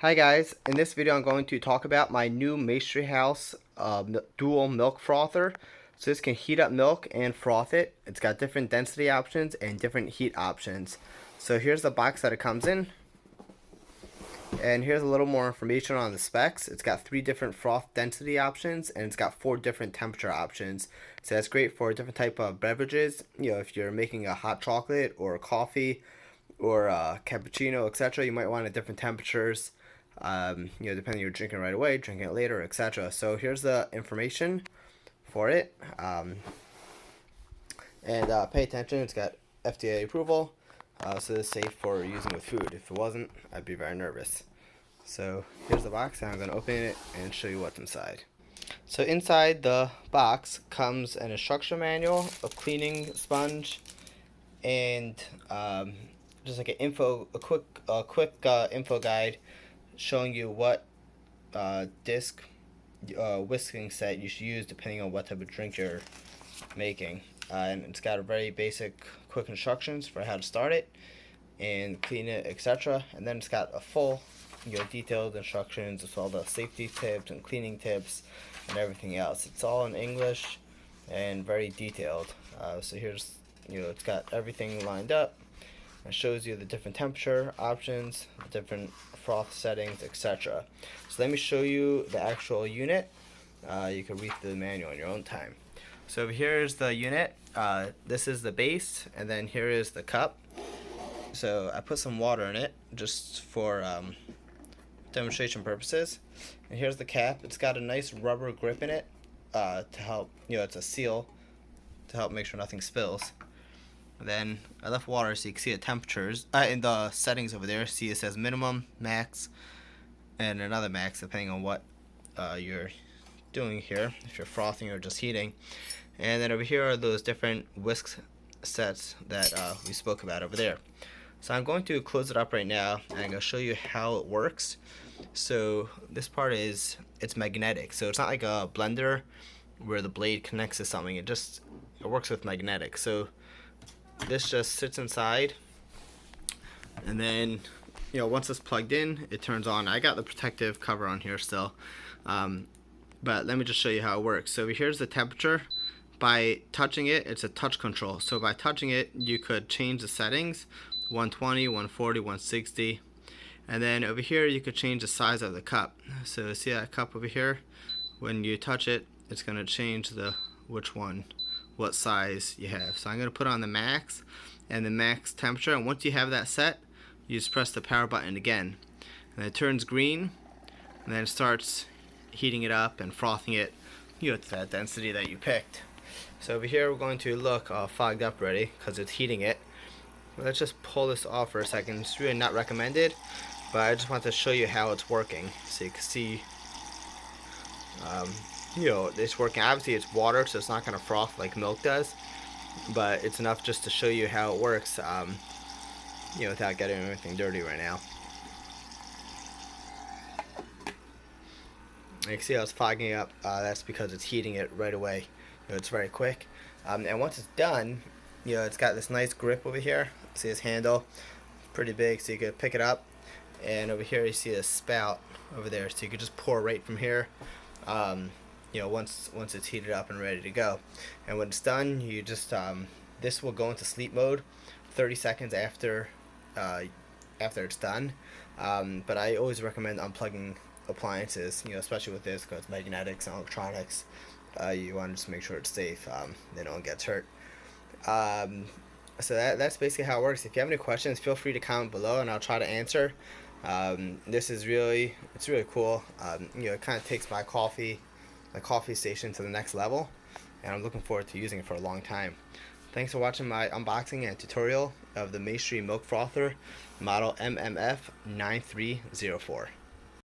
Hi guys, in this video I'm going to talk about my new Maestri House dual milk frother. So this can heat up milk and froth it. It's got different density options and different heat options. So here's the box that it comes in. And here's a little more information on the specs. It's got 3 different froth density options and it's got 4 different temperature options. So that's great for different type of beverages. You know, if you're making a hot chocolate or a coffee or a cappuccino, etc., you might want at different temperatures. Depending you're drinking right away, drinking it later, etc. So here's the information for it. Pay attention, it's got FDA approval, so it's safe for using with food. If it wasn't, I'd be very nervous. So here's the box, and I'm going to open it and show you what's inside. So inside the box comes an instruction manual, a cleaning sponge, and just like a quick info guide showing you what disc whisking set you should use depending on what type of drink you're making. And it's got a very basic quick instructions for how to start it and clean it, etc. And then it's got a full detailed instructions with all the safety tips and cleaning tips and everything else. It's all in English and very detailed. So here's it's got everything lined up. It shows you the different temperature options, the different froth settings, etc. So let me show you the actual unit. You can read the manual in your own time. So here's the unit. This is the base, and then here is the cup. So I put some water in it just for demonstration purposes. And here's the cap. It's got a nice rubber grip in it to help, it's a seal to help make sure nothing spills. Then I left water so you can see the temperatures in the settings over there. See, it says minimum, max, and another max depending on what you're doing here, if you're frothing or just heating. And then over here are those different whisk sets that we spoke about over there. So I'm going to close it up right now and I'm going to show you how it works. So this part it's magnetic, so it's not like a blender where the blade connects to something. It works with magnetic. So this just sits inside, and then once it's plugged in, it turns on. I got the protective cover on here still, but let me just show you how it works. So here's the temperature. By touching it, it's a touch control. So by touching it, you could change the settings: 120, 140, 160, and then over here you could change the size of the cup. So see that cup over here? When you touch it, it's going to change what size you have. So I'm going to put on the max and the max temperature, and once you have that set, you just press the power button again, and it turns green, and then it starts heating it up and frothing it to that density that you picked. So over here we're going to look fogged up already because it's heating it. Let's just pull this off for a second. It's really not recommended, but I just want to show you how it's working so you can see it's working. Obviously it's water, so it's not going to froth like milk does, but it's enough just to show you how it works without getting anything dirty right now. You can see how it's fogging up. That's because it's heating it right away. It's very quick, and once it's done, it's got this nice grip over here. See this handle, pretty big, so you can pick it up, and over here you see a spout over there, so you can just pour right from here. Once it's heated up and ready to go. And when it's done, you just this will go into sleep mode 30 seconds after it's done. But I always recommend unplugging appliances, especially with this because it's magnetics and electronics. You want to just make sure it's safe, then no one gets hurt. So that's basically how it works. If you have any questions, feel free to comment below and I'll try to answer. This is really cool. It kind of takes my coffee station to the next level, and I'm looking forward to using it for a long time. Thanks for watching my unboxing and tutorial of the Maestri Milk Frother model MMF-9304.